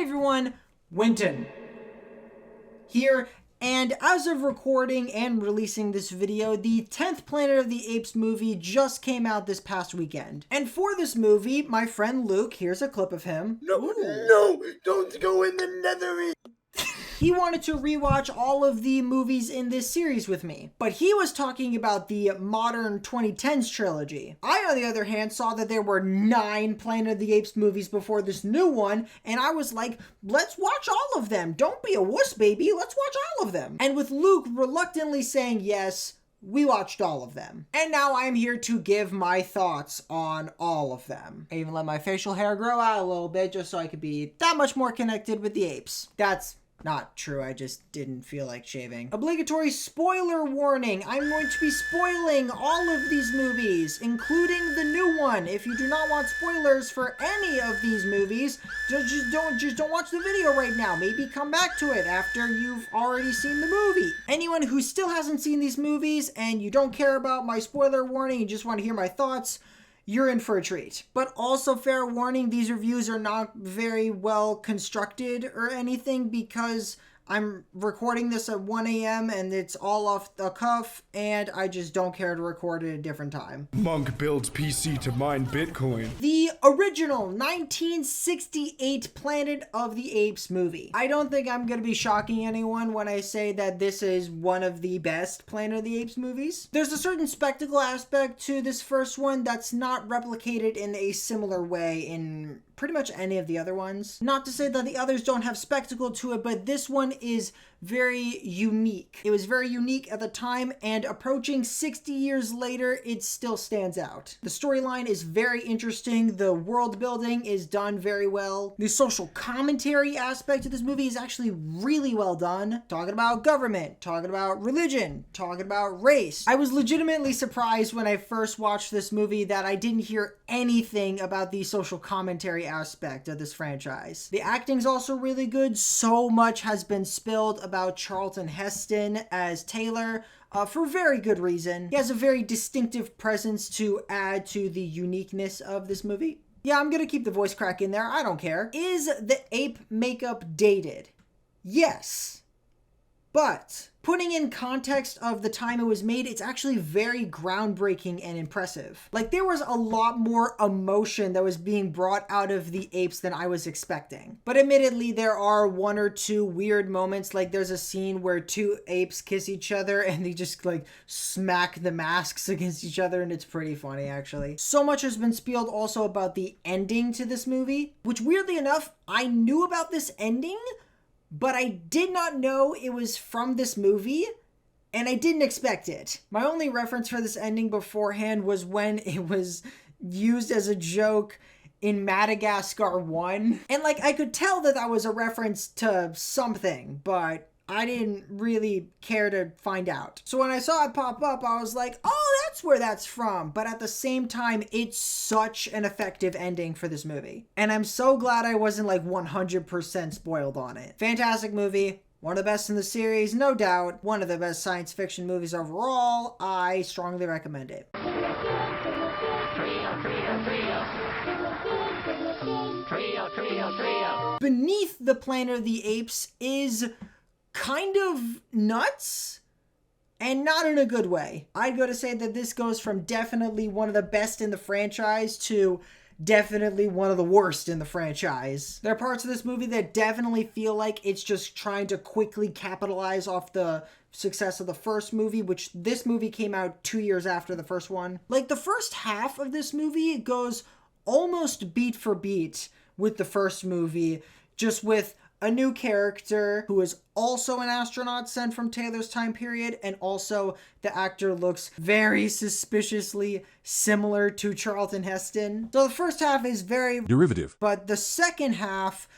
Hey everyone, Winton here, and as of recording and releasing this video, the 10th Planet of the Apes movie just came out this past weekend. And for this movie, my friend Luke, here's a clip of him. No, don't go in the nether. He wanted to rewatch all of the movies in this series with me, but he was talking about the modern 2010s trilogy. I, on the other hand, saw that there were 9 Planet of the Apes movies before this new one, and I was like, let's watch all of them. Don't be a wuss, baby. Let's watch all of them. And with Luke reluctantly saying yes, we watched all of them. And now I am here to give my thoughts on all of them. I even let my facial hair grow out a little bit just so I could be that much more connected with the apes. That's not true, I just didn't feel like shaving. Obligatory spoiler warning. I'm going to be spoiling all of these movies, including the new one. If you do not want spoilers for any of these movies, just don't watch the video right now. Maybe come back to it after you've already seen the movie. Anyone who still hasn't seen these movies and you don't care about my spoiler warning, you just want to hear my thoughts, you're in for a treat. But also, fair warning, these reviews are not very well constructed or anything because I'm recording this at 1 a.m. and it's all off the cuff, and I just don't care to record at a different time. Monk builds PC to mine Bitcoin. The original 1968 Planet of the Apes movie. I don't think I'm going to be shocking anyone when I say that this is one of the best Planet of the Apes movies. There's a certain spectacle aspect to this first one that's not replicated in a similar way in pretty much any of the other ones. Not to say that the others don't have spectacle to it, but this one is very unique. It was very unique at the time, and approaching 60 years later, it still stands out. The storyline is very interesting. The world building is done very well. The social commentary aspect of this movie is actually really well done. Talking about government, talking about religion, talking about race. I was legitimately surprised when I first watched this movie that I didn't hear anything about the social commentary aspect of this franchise. The acting's also really good. So much has been spilled about Charlton Heston as Taylor, for very good reason. He has a very distinctive presence to add to the uniqueness of this movie. Yeah, I'm gonna keep the voice crack in there. I don't care. Is the ape makeup dated? Yes. But putting in context of the time it was made, it's actually very groundbreaking and impressive. Like, there was a lot more emotion that was being brought out of the apes than I was expecting. But admittedly, there are one or two weird moments. Like, there's a scene where 2 apes kiss each other and they just like smack the masks against each other, and it's pretty funny actually. So much has been spilled also about the ending to this movie, which weirdly enough, I knew about this ending, but I did not know it was from this movie, and I didn't expect it. My only reference for this ending beforehand was when it was used as a joke in Madagascar 1. And like, I could tell that that was a reference to something, but I didn't really care to find out. So when I saw it pop up, I was like, oh, that's where that's from. But at the same time, it's such an effective ending for this movie. And I'm so glad I wasn't like 100% spoiled on it. Fantastic movie. One of the best in the series, no doubt. One of the best science fiction movies overall. I strongly recommend it. Beneath the Planet of the Apes is kind of nuts, and not in a good way. I'd go to say that this goes from definitely one of the best in the franchise to definitely one of the worst in the franchise. There are parts of this movie that definitely feel like it's just trying to quickly capitalize off the success of the first movie, which this movie came out 2 years after the first one. Like, the first half of this movie goes almost beat for beat with the first movie, just with a new character who is also an astronaut sent from Taylor's time period, and also the actor looks very suspiciously similar to Charlton Heston. So the first half is very derivative, but the second half,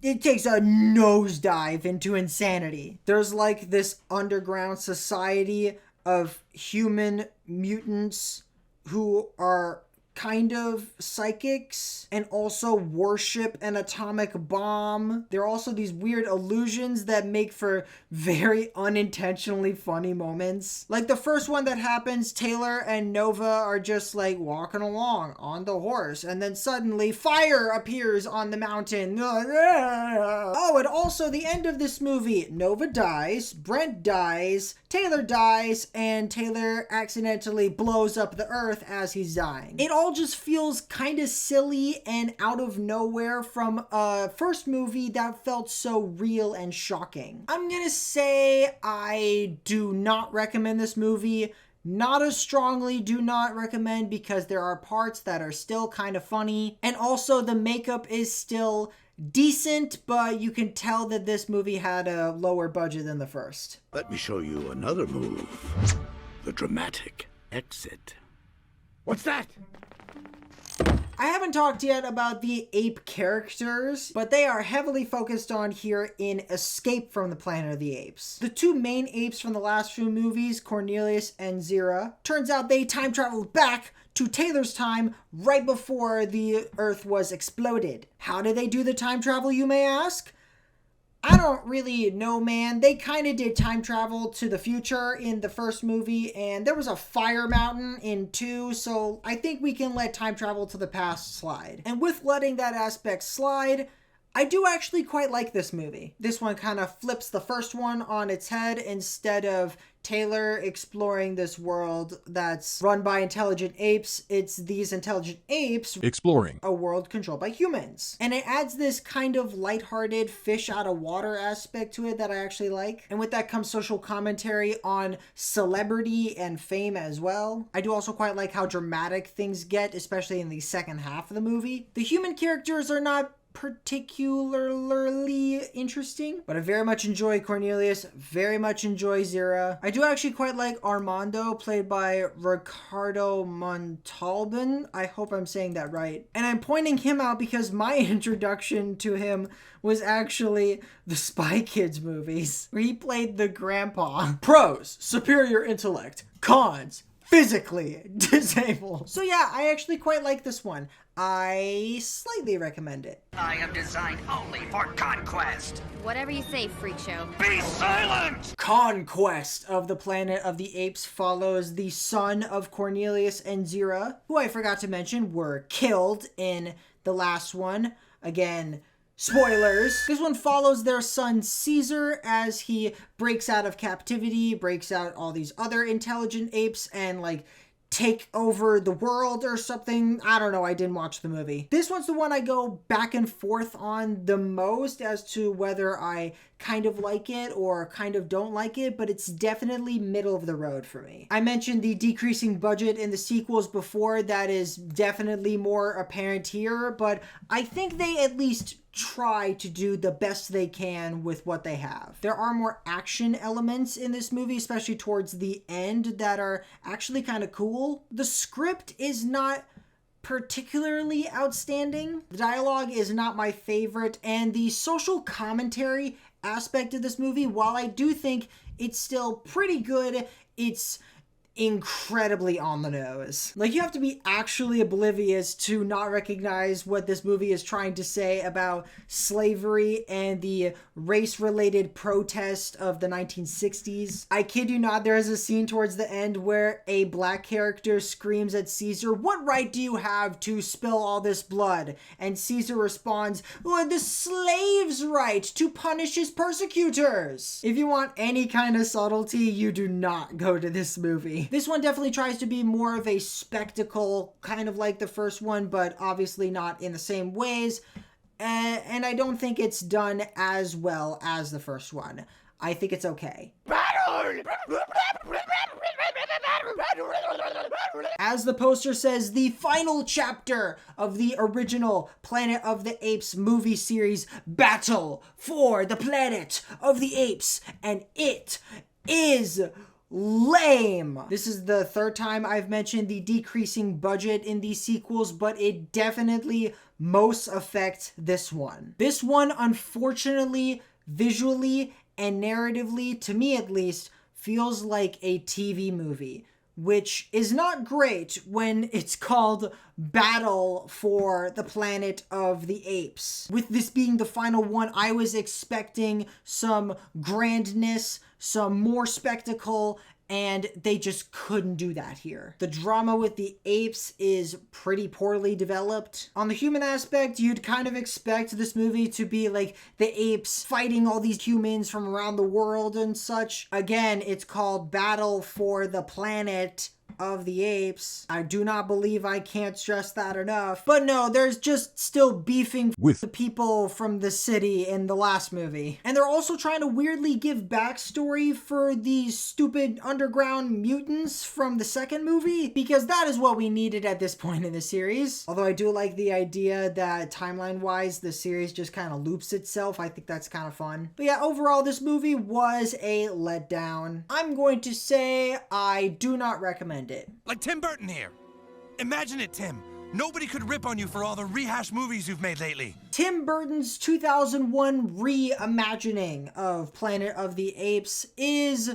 it takes a nosedive into insanity. There's like this underground society of human mutants who are kind of psychics and also worship an atomic bomb. There are also these weird illusions that make for very unintentionally funny moments. Like the first one that happens, Taylor and Nova are just like walking along on the horse, and then suddenly fire appears on the mountain. Oh, and also the end of this movie, Nova dies, Brent dies, Taylor dies, and Taylor accidentally blows up the earth as he's dying. It all just feels kind of silly and out of nowhere from a first movie that felt so real and shocking. I'm gonna say I do not recommend this movie. Not as strongly do not recommend, because there are parts that are still kind of funny, and also the makeup is still decent, but you can tell that this movie had a lower budget than the first. Let me show you another move. The dramatic exit. What's that? I haven't talked yet about the ape characters, but they are heavily focused on here in Escape from the Planet of the Apes. The two main apes from the last few movies, Cornelius and Zira, turns out they time traveled back to Taylor's time right before the Earth was exploded. How did they do the time travel, you may ask? I don't really know, man. They kind of did time travel to the future in the first movie, and there was a fire mountain in 2, so I think we can let time travel to the past slide. And with letting that aspect slide, I do actually quite like this movie. This one kind of flips the first one on its head. Instead of Taylor exploring this world that's run by intelligent apes, it's these intelligent apes exploring a world controlled by humans. And it adds this kind of lighthearted fish out of water aspect to it that I actually like. And with that comes social commentary on celebrity and fame as well. I do also quite like how dramatic things get, especially in the second half of the movie. The human characters are not particularly interesting, but I very much enjoy Cornelius, very much enjoy Zira. I do actually quite like Armando, played by Ricardo Montalban. I hope I'm saying that right. And I'm pointing him out because my introduction to him was actually the Spy Kids movies, where he played the grandpa. Pros: superior intellect. Cons: physically disabled. So yeah, I actually quite like this one. I slightly recommend it. I am designed only for Conquest. Whatever you say, freak show. Be silent! Conquest of the Planet of the Apes follows the son of Cornelius and Zira, who I forgot to mention were killed in the last one. Again, spoilers. This one follows their son Caesar as he breaks out of captivity, breaks out all these other intelligent apes, and like take over the world or something. I don't know, I didn't watch the movie. This one's the one I go back and forth on the most as to whether I kind of like it or kind of don't like it, but it's definitely middle of the road for me. I mentioned the decreasing budget in the sequels before. That is definitely more apparent here, but I think they at least try to do the best they can with what they have. There are more action elements in this movie, especially towards the end, that are actually kind of cool. The script is not particularly outstanding. The dialogue is not my favorite, and the social commentary aspect of this movie, while I do think it's still pretty good, it's incredibly on the nose. Like, you have to be actually oblivious to not recognize what this movie is trying to say about slavery and the race-related protest of the 1960s. I kid you not, there is a scene towards the end where a black character screams at Caesar, "What right do you have to spill all this blood?" And Caesar responds, "Well, the slave's right to punish his persecutors." If you want any kind of subtlety, you do not go to this movie. This one definitely tries to be more of a spectacle, kind of like the first one, but obviously not in the same ways. And I don't think it's done as well as the first one. I think it's okay. As the poster says, the final chapter of the original Planet of the Apes movie series, Battle for the Planet of the Apes, and it is lame. This is the third time I've mentioned the decreasing budget in these sequels, but it definitely most affects this one. This one, unfortunately, visually and narratively, to me at least, feels like a TV movie, which is not great when it's called Battle for the Planet of the Apes. With this being the final one, I was expecting some grandness, some more spectacle, and they just couldn't do that here. The drama with the apes is pretty poorly developed. On the human aspect, you'd kind of expect this movie to be like the apes fighting all these humans from around the world and such. Again, it's called Battle for the Planet of the Apes. I do not believe I can't stress that enough. But no, there's just still beefing with the people from the city in the last movie. And they're also trying to weirdly give backstory for these stupid underground mutants from the second movie, because that is what we needed at this point in the series. Although I do like the idea that timeline-wise, the series just kind of loops itself. I think that's kind of fun. But yeah, overall, this movie was a letdown. I'm going to say I do not recommend it. Like Tim Burton here. Imagine it, Tim. Nobody could rip on you for all the rehash movies you've made lately. Tim Burton's 2001 reimagining of Planet of the Apes is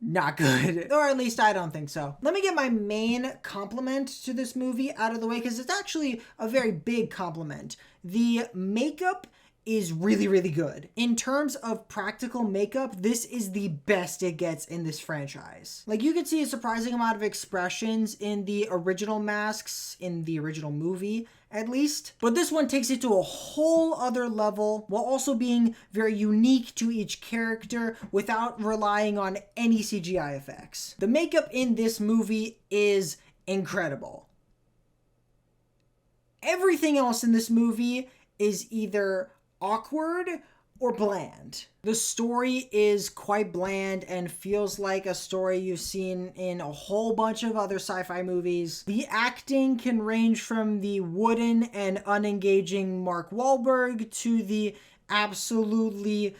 not good. Or at least I don't think so. Let me get my main compliment to this movie out of the way, because it's actually a very big compliment. The makeup is really, really good. In terms of practical makeup, this is the best it gets in this franchise. Like, you could see a surprising amount of expressions in the original masks, in the original movie, at least. But this one takes it to a whole other level, while also being very unique to each character without relying on any CGI effects. The makeup in this movie is incredible. Everything else in this movie is either awkward or bland. The story is quite bland and feels like a story you've seen in a whole bunch of other sci-fi movies. The acting can range from the wooden and unengaging Mark Wahlberg to the absolutely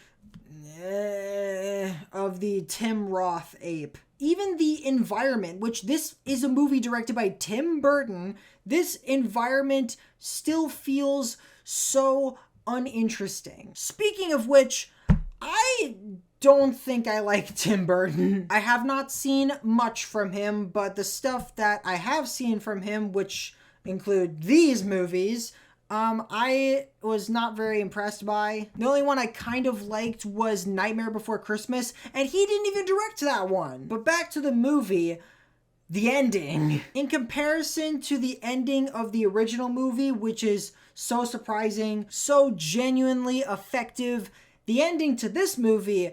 of the Tim Roth ape. Even the environment, which this is a movie directed by Tim Burton, this environment still feels so uninteresting. Speaking of which, I don't think I like Tim Burton. I have not seen much from him, but the stuff that I have seen from him, which include these movies, I was not very impressed by. The only one I kind of liked was Nightmare Before Christmas, and he didn't even direct that one. But back to the movie. The ending. In comparison to the ending of the original movie, which is so surprising, so genuinely effective, the ending to this movie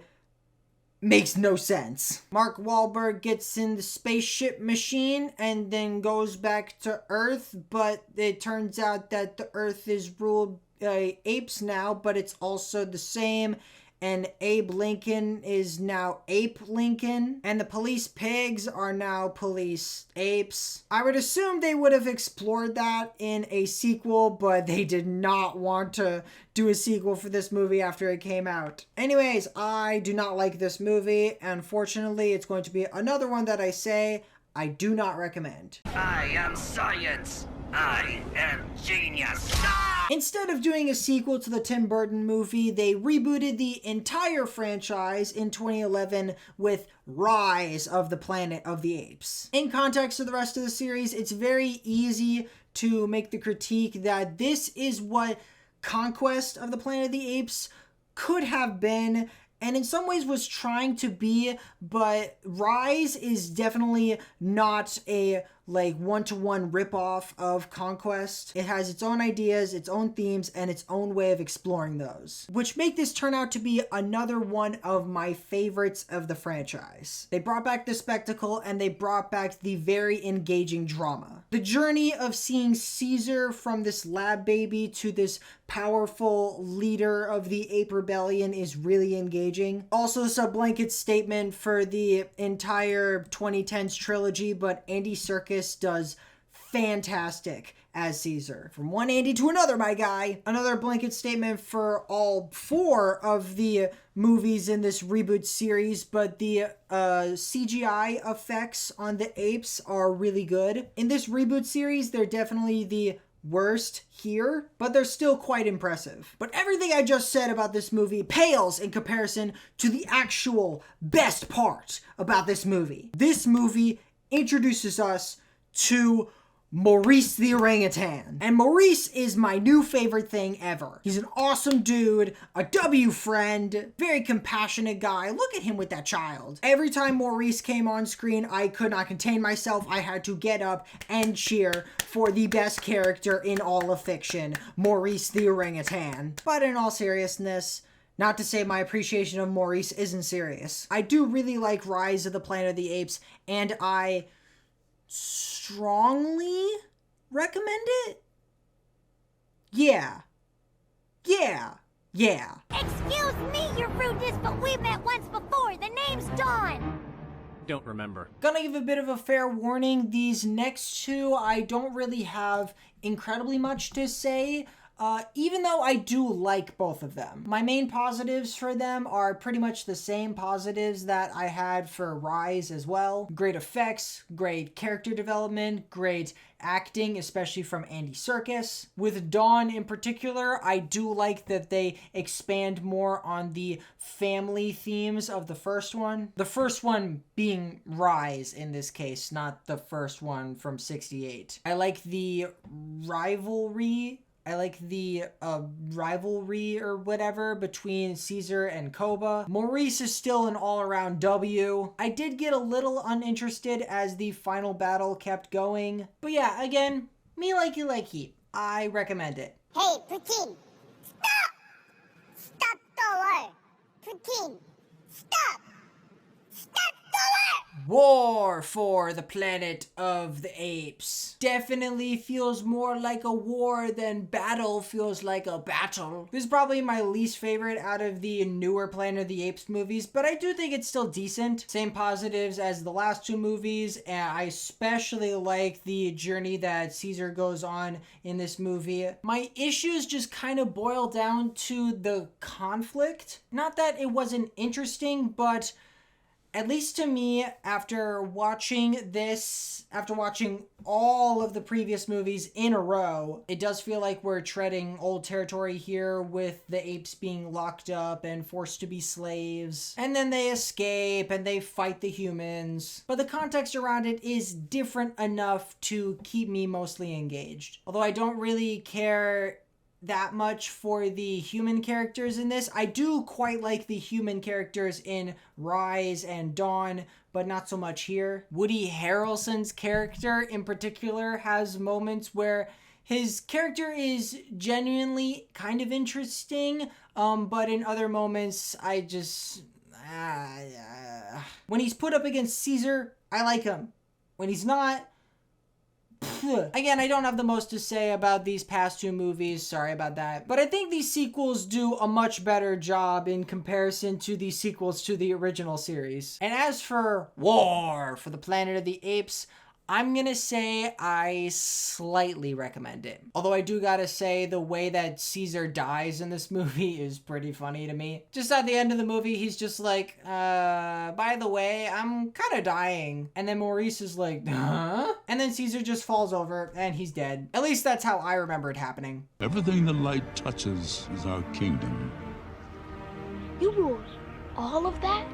makes no sense. Mark Wahlberg gets in the spaceship machine and then goes back to Earth, but it turns out that the Earth is ruled by apes now, but it's also the same. And Abe Lincoln is now Ape Lincoln. And the police pigs are now police apes. I would assume they would have explored that in a sequel, but they did not want to do a sequel for this movie after it came out. Anyways, I do not like this movie. Unfortunately, it's going to be another one that I say I do not recommend. I am science. I am genius. Instead of doing a sequel to the Tim Burton movie, they rebooted the entire franchise in 2011 with Rise of the Planet of the Apes. In context of the rest of the series, it's very easy to make the critique that this is what Conquest of the Planet of the Apes could have been, and in some ways was trying to be, but Rise is definitely not a one-to-one ripoff of Conquest. It has its own ideas, its own themes, and its own way of exploring those, which make this turn out to be another one of my favorites of the franchise. They brought back the spectacle, and they brought back the very engaging drama. The journey of seeing Caesar from this lab baby to this powerful leader of the Ape Rebellion is really engaging. Also, it's a blanket statement for the entire 2010s trilogy, but Andy Serkis does fantastic as Caesar. From one Andy to another, my guy. Another blanket statement for all four of the movies in this reboot series, but the CGI effects on the apes are really good. In this reboot series, they're definitely the worst here, but they're still quite impressive. But everything I just said about this movie pales in comparison to the actual best part about this movie. This movie introduces us to Maurice the orangutan. And Maurice is my new favorite thing ever. He's an awesome dude, a W friend, very compassionate guy. Look at him with that child. Every time Maurice came on screen, I could not contain myself. I had to get up and cheer for the best character in all of fiction, Maurice the orangutan. But in all seriousness, not to say my appreciation of Maurice isn't serious. I do really like Rise of the Planet of the Apes, and I strongly recommend it. Yeah. Excuse me, your rudeness, but we met once before. The name's Dawn. Don't remember. Gonna give a bit of a fair warning. These next two, I don't really have incredibly much to say. Even though I do like both of them. My main positives for them are pretty much the same positives that I had for Rise as well. Great effects, great character development, great acting, especially from Andy Serkis. With Dawn in particular, I do like that they expand more on the family themes of the first one. The first one being Rise in this case, not the first one from '68. I like the rivalry or whatever between Caesar and Koba. Maurice is still an all-around W. I did get a little uninterested as the final battle kept going. But yeah, again, me likey. I recommend it. Hey, Poutine. Stop! Stop the war. Poutine. Stop! Stop the war! War for the Planet of the Apes. Definitely feels more like a war than battle feels like a battle. This is probably my least favorite out of the newer Planet of the Apes movies, but I do think it's still decent. Same positives as the last two movies, and I especially like the journey that Caesar goes on in this movie. My issues just kind of boil down to the conflict. Not that it wasn't interesting, but at least to me, after watching all of the previous movies in a row, it does feel like we're treading old territory here with the apes being locked up and forced to be slaves. And then they escape and they fight the humans. But the context around it is different enough to keep me mostly engaged. Although I don't really care that much for the human characters in this. I do quite like the human characters in Rise and Dawn, but not so much here. Woody Harrelson's character in particular has moments where his character is genuinely kind of interesting, but in other moments I just when he's put up against Caesar, I like him. When he's not, again, I don't have the most to say about these past two movies, sorry about that. But I think these sequels do a much better job in comparison to the sequels to the original series. And as for War for the Planet of the Apes, I'm gonna say I slightly recommend it. Although I do gotta say the way that Caesar dies in this movie is pretty funny to me. Just at the end of the movie, he's just like, by the way, I'm kinda dying. And then Maurice is like, huh? And then Caesar just falls over and he's dead. At least that's how I remember it happening. Everything the light touches is our kingdom. You ruled all of that?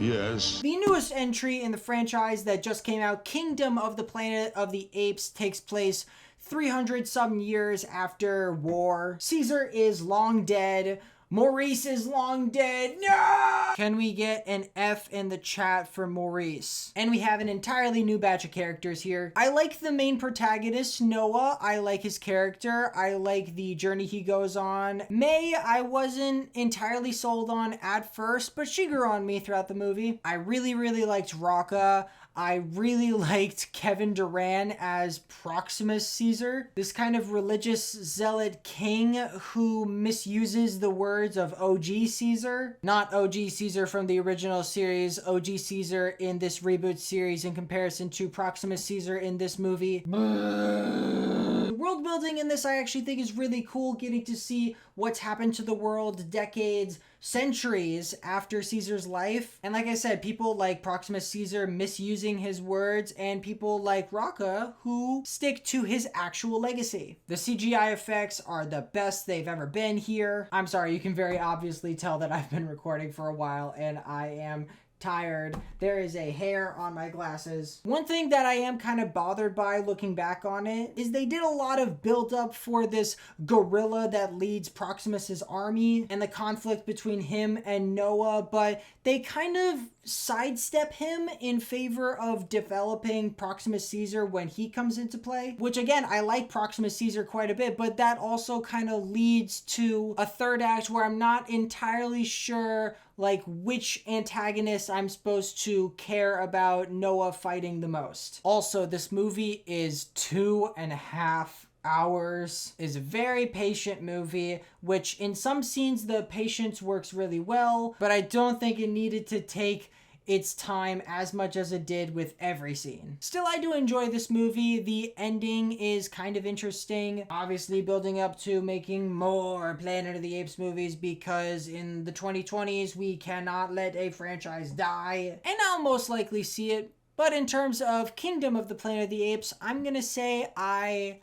Yes. The newest entry in the franchise that just came out, Kingdom of the Planet of the Apes, takes place 300 some years after War. Caesar is long dead. Maurice is long dead. No! Can we get an F in the chat for Maurice? And we have an entirely new batch of characters here. I like the main protagonist, Noah. I like his character. I like the journey he goes on. May, I wasn't entirely sold on at first, but she grew on me throughout the movie. I really liked Rocca. I really liked Kevin Durant as Proximus Caesar, this kind of religious zealot king who misuses the words of OG Caesar. Not OG Caesar from the original series, OG Caesar in this reboot series in comparison to Proximus Caesar in this movie. The world building in this I actually think is really cool, getting to see what's happened to the world decades centuries after Caesar's life. And like I said, people like Proximus Caesar misusing his words, and people like Rocca who stick to his actual legacy. The CGI effects are the best they've ever been here. I'm sorry, you can very obviously tell that I've been recording for a while and I am tired. There is a hair on my glasses. One thing that I am kind of bothered by looking back on it is they did a lot of build up for this gorilla that leads Proximus's army and the conflict between him and Noah, but they kind of sidestep him in favor of developing Proximus Caesar when he comes into play, which again, I like Proximus Caesar quite a bit, but that also kind of leads to a third act where I'm not entirely sure like which antagonist I'm supposed to care about Noah fighting the most. Also, this movie is 2.5 hours, is a very patient movie, which in some scenes the patience works really well, but I don't think it needed to take its time as much as it did with every scene. Still, I do enjoy this movie. The ending is kind of interesting, obviously building up to making more Planet of the Apes movies, because in the 2020s we cannot let a franchise die, and I'll most likely see it. But in terms of Kingdom of the Planet of the Apes, I'm gonna say I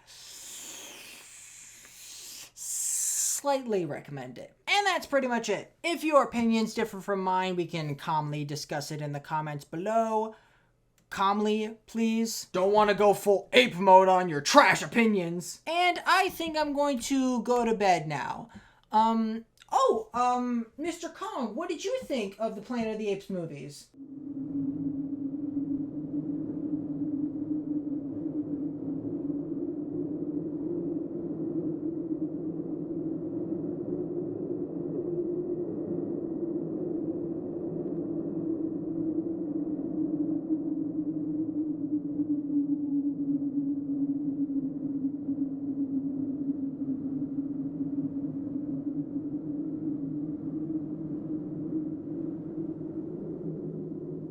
slightly recommend it. And that's pretty much it. If your opinions differ from mine, we can calmly discuss it in the comments below. Calmly, please. Don't want to go full ape mode on your trash opinions. And I think I'm going to go to bed now. Mr. Kong, what did you think of the Planet of the Apes movies?